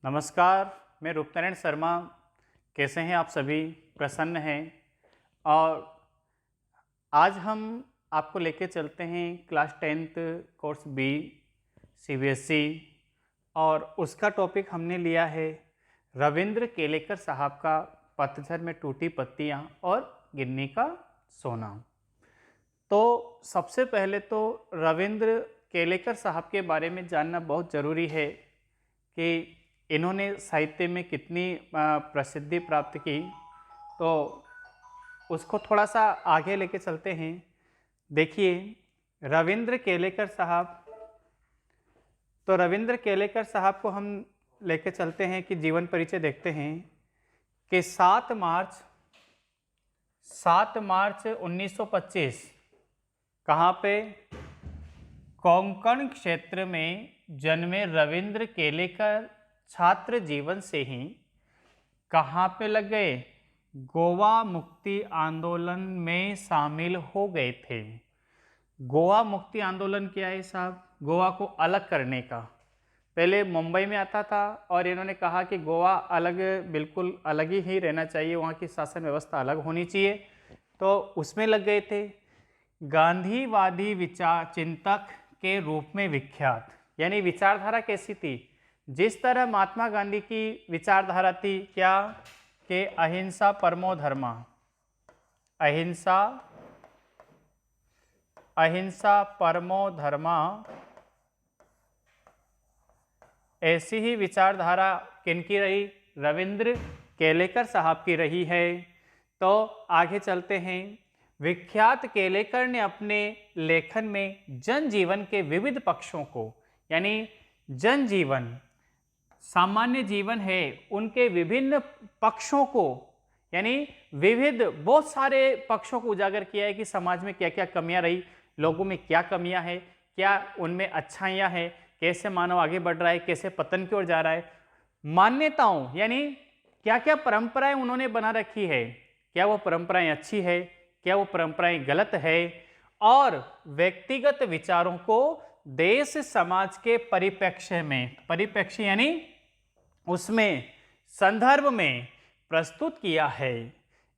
नमस्कार, मैं रूपनारायण शर्मा। कैसे हैं आप सभी? प्रसन्न हैं। और आज हम आपको लेके चलते हैं class 10th course B CBSE, और उसका टॉपिक हमने लिया है रविंद्र केलेकर साहब का पतझड़ में टूटी पत्तियां और गिन्नी का सोना। तो सबसे पहले तो रविंद्र केलेकर साहब के बारे में जानना बहुत ज़रूरी है कि इन्होंने साहित्य में कितनी प्रसिद्धि प्राप्त की। तो उसको थोड़ा सा आगे लेके चलते हैं। देखिए, रविंद्र केलेकर साहब, तो रविंद्र केलेकर साहब को हम लेके चलते हैं कि जीवन परिचय देखते हैं कि 7 मार्च 1925 कहाँ पे? कोंकण क्षेत्र में जन्मे रविंद्र केलेकर छात्र जीवन से ही कहाँ पे लग गए? गोवा मुक्ति आंदोलन में शामिल हो गए थे। गोवा मुक्ति आंदोलन क्या है साहब? गोवा को अलग करने का। पहले मुंबई में आता था और इन्होंने कहा कि गोवा अलग, बिल्कुल अलग ही रहना चाहिए, वहाँ की शासन व्यवस्था अलग होनी चाहिए, तो उसमें लग गए थे। गांधीवादी विचार चिंतक के रूप में विख्यात, यानी विचारधारा कैसी थी? जिस तरह महात्मा गांधी की विचारधारा थी, क्या? कि अहिंसा परमो धर्मा, अहिंसा अहिंसा परमो धर्मा, ऐसी ही विचारधारा किनकी रही? रविंद्र केलेकर साहब की रही है। तो आगे चलते हैं। विख्यात केलेकर ने अपने लेखन में जनजीवन के विविध पक्षों को, यानी जनजीवन, सामान्य जीवन है, उनके विभिन्न पक्षों को, यानी विविध बहुत सारे पक्षों को उजागर किया है कि समाज में क्या क्या कमियां रही, लोगों में क्या कमियां हैं, क्या उनमें अच्छाइयां हैं, कैसे मानव आगे बढ़ रहा है, कैसे पतन की ओर जा रहा है। मान्यताओं, यानी क्या क्या परंपराएं उन्होंने बना रखी है, क्या वो परंपराएं अच्छी है, क्या वो परंपराएं गलत है, और व्यक्तिगत विचारों को देश समाज के परिप्रेक्ष्य में, परिप्रेक्ष्य यानी उसमें संदर्भ में प्रस्तुत किया है।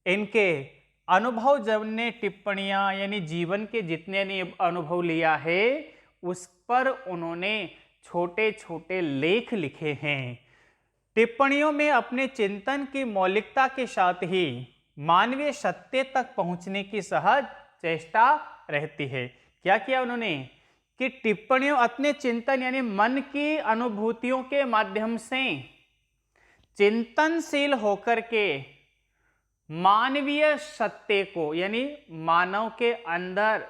इनके अनुभवजन्य टिप्पणियां, यानी जीवन के जितने ने अनुभव लिया है उस पर उन्होंने छोटे छोटे लेख लिखे हैं। टिप्पणियों में अपने चिंतन की मौलिकता के साथ ही मानवीय सत्य तक पहुंचने की सहज चेष्टा रहती है। क्या किया उन्होंने? कि टिप्पणियों, अपने चिंतन यानी मन की अनुभूतियों के माध्यम से चिंतनशील होकर के मानवीय सत्य को, यानी मानव के अंदर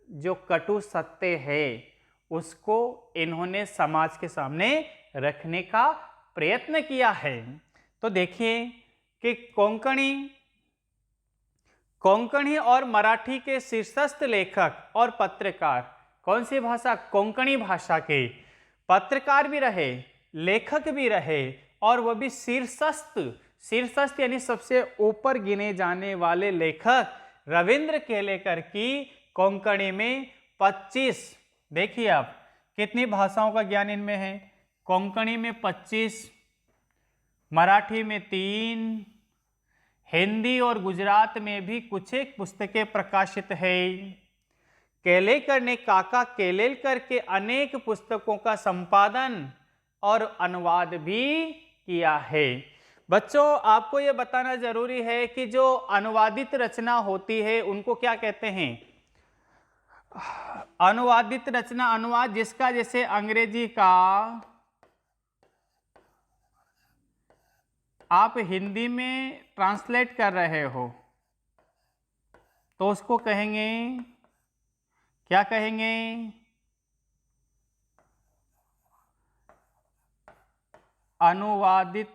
जो कटु सत्य है उसको इन्होंने समाज के सामने रखने का प्रयत्न किया है। तो देखिए कि कोंकणी और मराठी के शीर्षस्थ लेखक और पत्रकार, कौन सी भाषा? कोंकणी भाषा के पत्रकार भी रहे, लेखक भी रहे, और वह भी शीर्षस्थ यानी सबसे ऊपर गिने जाने वाले लेखक रविंद्र केलेकर की कोंकणी में 25, देखिए आप कितनी भाषाओं का ज्ञान इनमें है। कोंकणी में 25, मराठी में 3, हिंदी और गुजरात में भी कुछ एक पुस्तकें प्रकाशित है। केलेकर ने काका केलेकर के अनेक पुस्तकों का संपादन और अनुवाद भी किया है। बच्चों, आपको यह बताना जरूरी है कि जो अनुवादित रचना होती है उनको क्या कहते हैं? अनुवादित रचना, अनुवाद जिसका जैसे अंग्रेजी का आप हिंदी में ट्रांसलेट कर रहे हो तो उसको कहेंगे, क्या कहेंगे? अनुवादित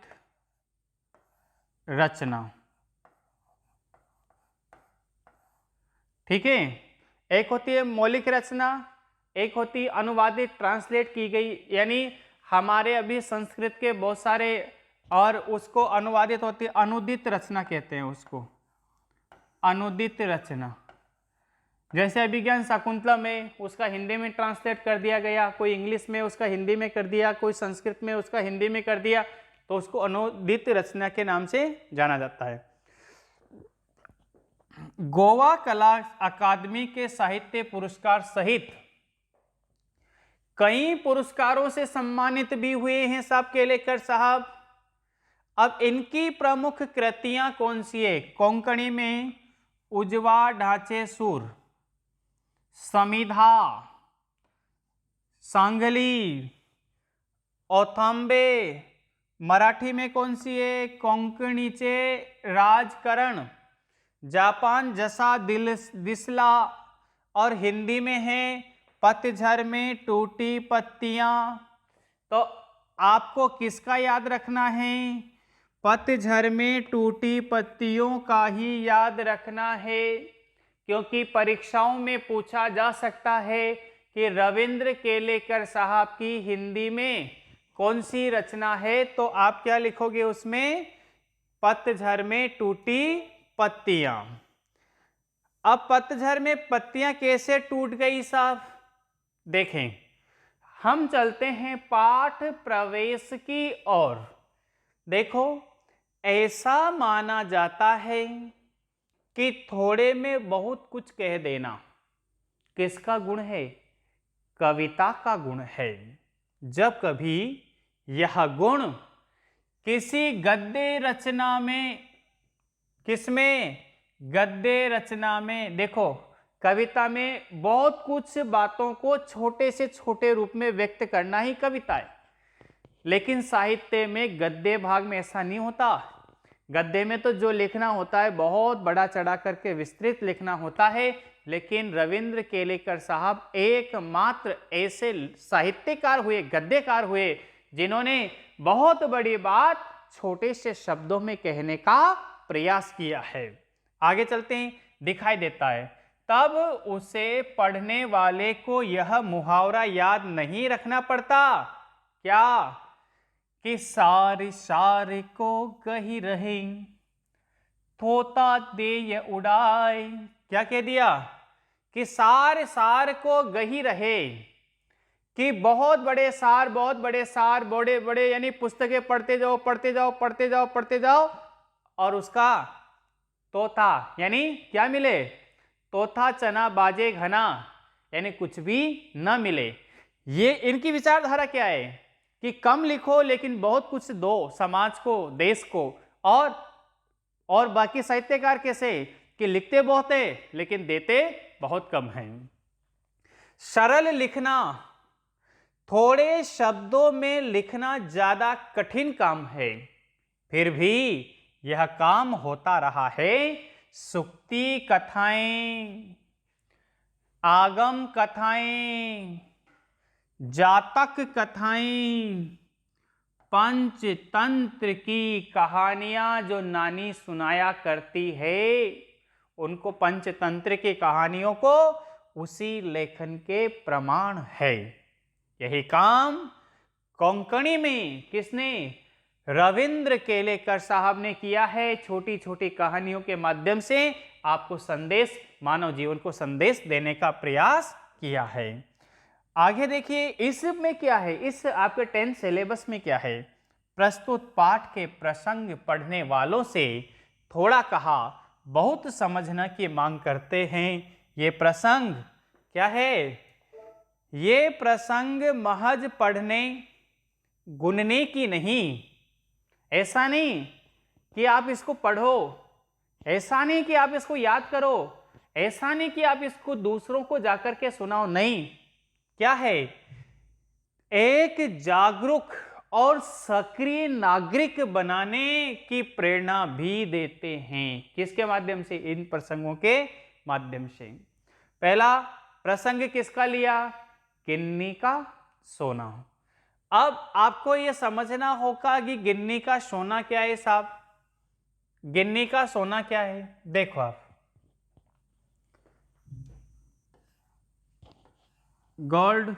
रचना। ठीक है, एक होती है मौलिक रचना, एक होती है अनुवादित, ट्रांसलेट की गई, यानी हमारे अभी संस्कृत के बहुत सारे, और उसको अनुवादित होती है, अनुदित रचना कहते हैं उसको, अनुदित रचना। जैसे अभिज्ञान शाकुंतला में उसका हिंदी में ट्रांसलेट कर दिया गया, कोई इंग्लिश में उसका हिंदी में कर दिया, कोई संस्कृत में उसका हिंदी में कर दिया, तो उसको अनूदित रचना के नाम से जाना जाता है। गोवा कला अकादमी के साहित्य पुरस्कार सहित कई पुरस्कारों से सम्मानित भी हुए हैं साहब केलेकर साहब। अब इनकी प्रमुख कृतियां कौन सी है? कोंकणी में उजवा ढांचे सुर, समिधा, सांगली, औथांबे। मराठी में कौन सी है? कोंकणीचे राजकरण, जापान जसा दिसला। और हिंदी में है पतझर में टूटी पत्तियां। तो आपको किसका याद रखना है? पतझर में टूटी पत्तियों का ही याद रखना है, क्योंकि परीक्षाओं में पूछा जा सकता है कि रविंद्र केलेकर साहब की हिंदी में कौन सी रचना है। तो आप क्या लिखोगे उसमें? पतझर में टूटी पत्तियां। अब पतझर में पत्तियां कैसे टूट गई साहब? देखें, हम चलते हैं पाठ प्रवेश की ओर। देखो, ऐसा माना जाता है कि थोड़े में बहुत कुछ कह देना किसका गुण है? कविता का गुण है। जब कभी यह गुण किसी गद्य रचना में, किसमें? गद्य रचना में। देखो, कविता में बहुत कुछ बातों को छोटे से छोटे रूप में व्यक्त करना ही कविता है, लेकिन साहित्य में गद्य भाग में ऐसा नहीं होता। गद्य में तो जो लिखना होता है बहुत बड़ा चढ़ा करके विस्तृत लिखना होता है, लेकिन रविंद्र केलेकर साहब एकमात्र ऐसे साहित्यकार हुए, गद्यकार हुए, जिन्होंने बहुत बड़ी बात छोटे से शब्दों में कहने का प्रयास किया है। आगे चलते हैं, दिखाई देता है तब उसे पढ़ने वाले को यह मुहावरा याद नहीं रखना पड़ता। क्या? कि सार सार को कही रहे, तोता दे उड़ाए। क्या कह दिया? कि सार सार को गही रहे, कि बहुत बड़े सार, बहुत बड़े सार, बड़े बड़े यानी पुस्तकें पढ़ते जाओ पढ़ते जाओ पढ़ते जाओ पढ़ते जाओ, और उसका तोता यानी क्या मिले? तोता चना बाजे घना, यानी कुछ भी न मिले। ये इनकी विचारधारा क्या है कि कम लिखो लेकिन बहुत कुछ दो समाज को, देश को। और बाकी साहित्यकार कैसे कि लिखते बहुत है लेकिन देते बहुत कम हैं। सरल लिखना, थोड़े शब्दों में लिखना ज्यादा कठिन काम है, फिर भी यह काम होता रहा है। सुक्ति कथाएं, आगम कथाएं, जातक कथाएं, पंचतंत्र की कहानियां जो नानी सुनाया करती है, उनको पंचतंत्र की कहानियों को उसी लेखन के प्रमाण है। यही काम कोंकणी में किसने? रविंद्र केलेकर साहब ने किया है। छोटी छोटी कहानियों के माध्यम से आपको संदेश, मानव जीवन को संदेश देने का प्रयास किया है। आगे देखिए, इसमें क्या है, इस आपके 10th सिलेबस में क्या है? प्रस्तुत पाठ के प्रसंग पढ़ने वालों से थोड़ा कहा बहुत समझना की मांग करते हैं। ये प्रसंग क्या है? ये प्रसंग महज पढ़ने गुनने की नहीं। ऐसा नहीं कि आप इसको पढ़ो, ऐसा नहीं कि आप इसको याद करो, ऐसा नहीं कि आप इसको दूसरों को जाकर के सुनाओ। नहीं, क्या है? एक जागरूक और सक्रिय नागरिक बनाने की प्रेरणा भी देते हैं। किसके माध्यम से? इन प्रसंगों के माध्यम से। पहला प्रसंग किसका लिया? गिन्नी का सोना। अब आपको यह समझना होगा कि गिन्नी का सोना क्या है साहब। गिन्नी का सोना क्या है? देखो आप, गोल्ड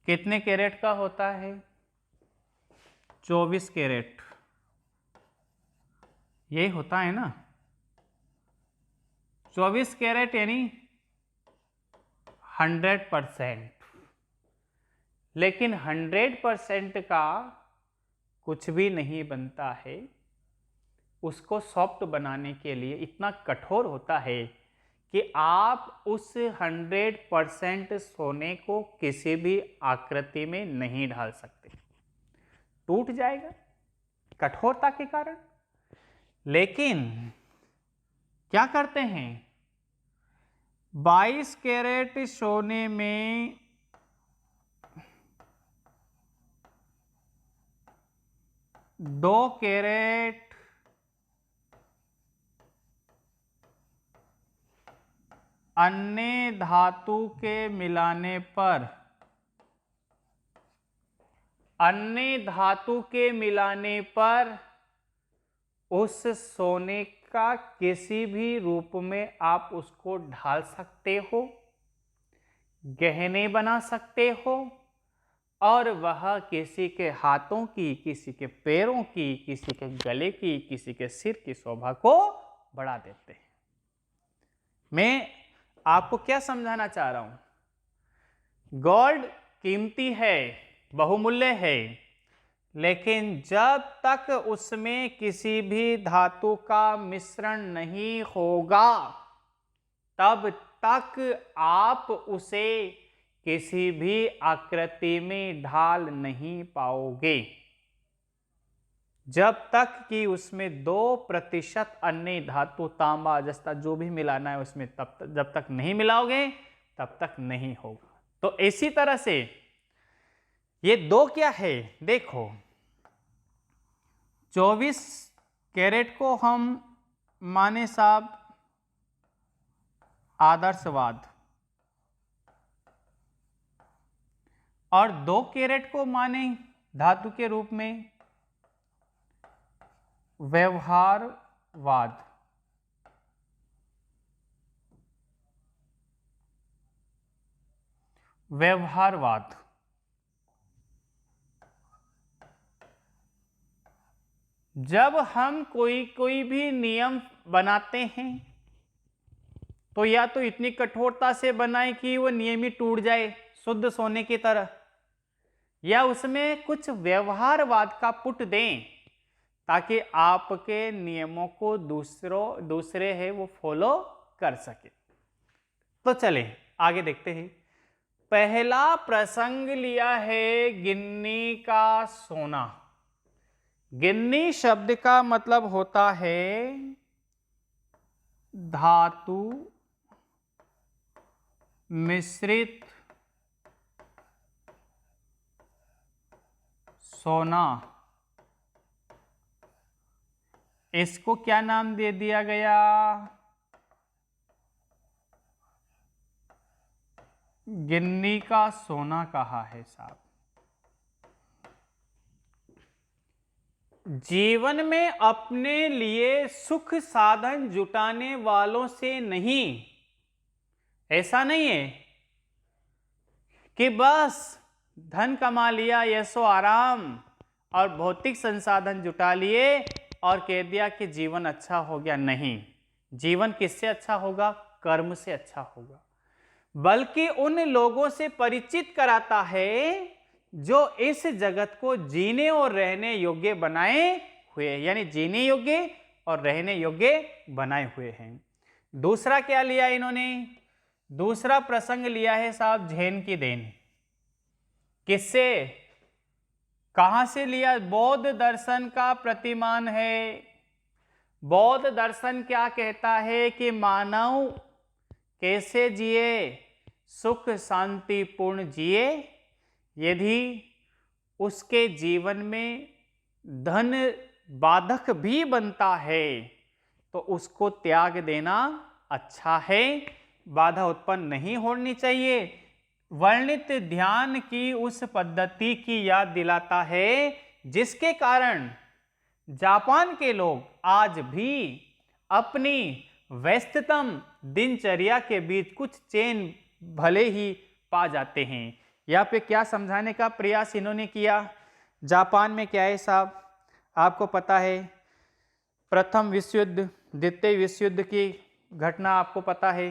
कितने कैरेट का होता है? 24 कैरेट। ये होता है ना, 24 कैरेट यानी 100%। लेकिन 100% का कुछ भी नहीं बनता है। उसको सॉफ्ट बनाने के लिए इतना कठोर होता है कि आप उस 100% सोने को किसी भी आकृति में नहीं ढाल सकते, टूट जाएगा कठोरता के कारण। लेकिन क्या करते हैं, 22 कैरेट सोने में 2 कैरेट अन्य धातु के मिलाने पर, अन्य धातु के मिलाने पर उस सोने का किसी भी रूप में आप उसको ढाल सकते हो, गहने बना सकते हो, और वह किसी के हाथों की, किसी के पैरों की, किसी के गले की, किसी के सिर की शोभा को बढ़ा देते हैं। मैं आपको क्या समझाना चाह रहा हूं, गोल्ड कीमती है, बहुमूल्य है, लेकिन जब तक उसमें किसी भी धातु का मिश्रण नहीं होगा तब तक आप उसे किसी भी आकृति में ढाल नहीं पाओगे। जब तक कि उसमें 2% अन्य धातु, तांबा, जस्ता जो भी मिलाना है उसमें, तब तक, जब तक नहीं मिलाओगे तब तक नहीं होगा। तो इसी तरह से ये 2 क्या है, देखो 24 कैरेट को हम माने साहब आदर्शवाद, और 2 कैरेट को माने धातु के रूप में व्यवहारवाद। व्यवहारवाद जब हम कोई भी नियम बनाते हैं तो या तो इतनी कठोरता से बनाए कि वो नियम ही टूट जाए शुद्ध सोने की तरह, या उसमें कुछ व्यवहारवाद का पुट दें ताकि आपके नियमों को दूसरे है वो फॉलो कर सके। तो चलें आगे देखते हैं। पहला प्रसंग लिया है गिन्नी का सोना। गिन्नी शब्द का मतलब होता है धातु मिश्रित सोना। इसको क्या नाम दे दिया गया, गिन्नी का सोना कहा है साहब। जीवन में अपने लिए सुख साधन जुटाने वालों से नहीं, ऐसा नहीं है कि बस धन कमा लिया, यशो आराम और भौतिक संसाधन जुटा लिए और कह दिया कि जीवन अच्छा हो गया। नहीं, जीवन किससे अच्छा होगा, कर्म से अच्छा होगा। बल्कि उन लोगों से परिचित कराता है जो इस जगत को जीने और रहने योग्य बनाए हुए, यानी जीने योग्य और रहने योग्य बनाए हुए हैं। दूसरा क्या लिया इन्होंने, दूसरा प्रसंग लिया है साहब झेन की देन। किससे, कहां से लिया, बौद्ध दर्शन का प्रतिमान है। बौद्ध दर्शन क्या कहता है कि मानव कैसे जिए, सुख शांतिपूर्ण जिए यदि उसके जीवन में धन बाधक भी बनता है तो उसको त्याग देना अच्छा है, बाधा उत्पन्न नहीं होनी चाहिए। वर्णित ध्यान की उस पद्धति की याद दिलाता है जिसके कारण जापान के लोग आज भी अपनी व्यस्ततम दिनचर्या के बीच कुछ चैन भले ही पा जाते हैं। यहाँ पे क्या समझाने का प्रयास इन्होंने किया, जापान में क्या है साहब, आपको पता है प्रथम विश्व युद्ध, द्वितीय विश्व युद्ध की घटना आपको पता है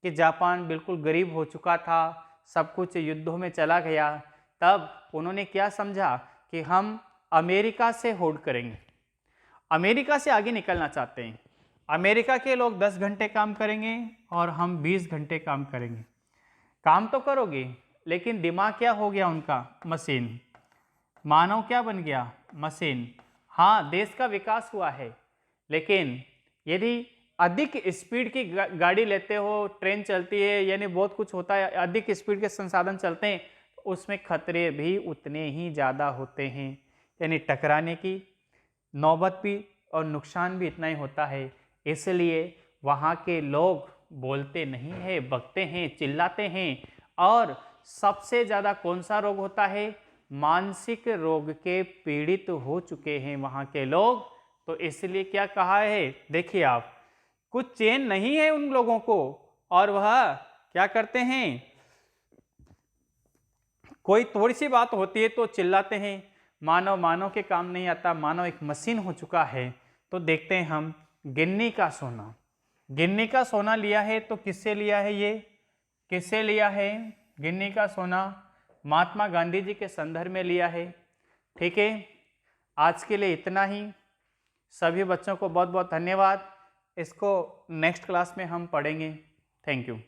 कि जापान बिल्कुल गरीब हो चुका था, सब कुछ युद्धों में चला गया। तब उन्होंने क्या समझा कि हम अमेरिका से होड़ करेंगे, अमेरिका से आगे निकलना चाहते हैं। अमेरिका के लोग 10 घंटे काम करेंगे और हम 20 घंटे काम करेंगे। काम तो करोगे लेकिन दिमाग क्या हो गया उनका? मशीन। मानव क्या बन गया? मशीन। हाँ, देश का विकास हुआ है, लेकिन यदि अधिक स्पीड की गाड़ी लेते हो, ट्रेन चलती है, यानी बहुत कुछ होता है, अधिक स्पीड के संसाधन चलते हैं, तो उसमें खतरे भी उतने ही ज़्यादा होते हैं, यानी टकराने की नौबत भी और नुकसान भी इतना ही होता है। इसलिए वहाँ के लोग बोलते नहीं हैं, बकते हैं, चिल्लाते हैं। और सबसे ज़्यादा कौन सा रोग होता है? मानसिक रोग के पीड़ित हो चुके हैं वहाँ के लोग। तो इसलिए क्या कहा है, देखिए आप, कुछ चैन नहीं है उन लोगों को, और वह क्या करते हैं, कोई थोड़ी सी बात होती है तो चिल्लाते हैं। मानव मानव के काम नहीं आता, मानव एक मशीन हो चुका है। तो देखते हैं हम, गिन्नी का सोना। गिन्नी का सोना लिया है तो किससे लिया है? ये किससे लिया है? गिन्नी का सोना महात्मा गांधी जी के संदर्भ में लिया है। ठीक है, आज के लिए इतना ही। सभी बच्चों को बहुत बहुत धन्यवाद। इसको नेक्स्ट क्लास में हम पढ़ेंगे। Thank you.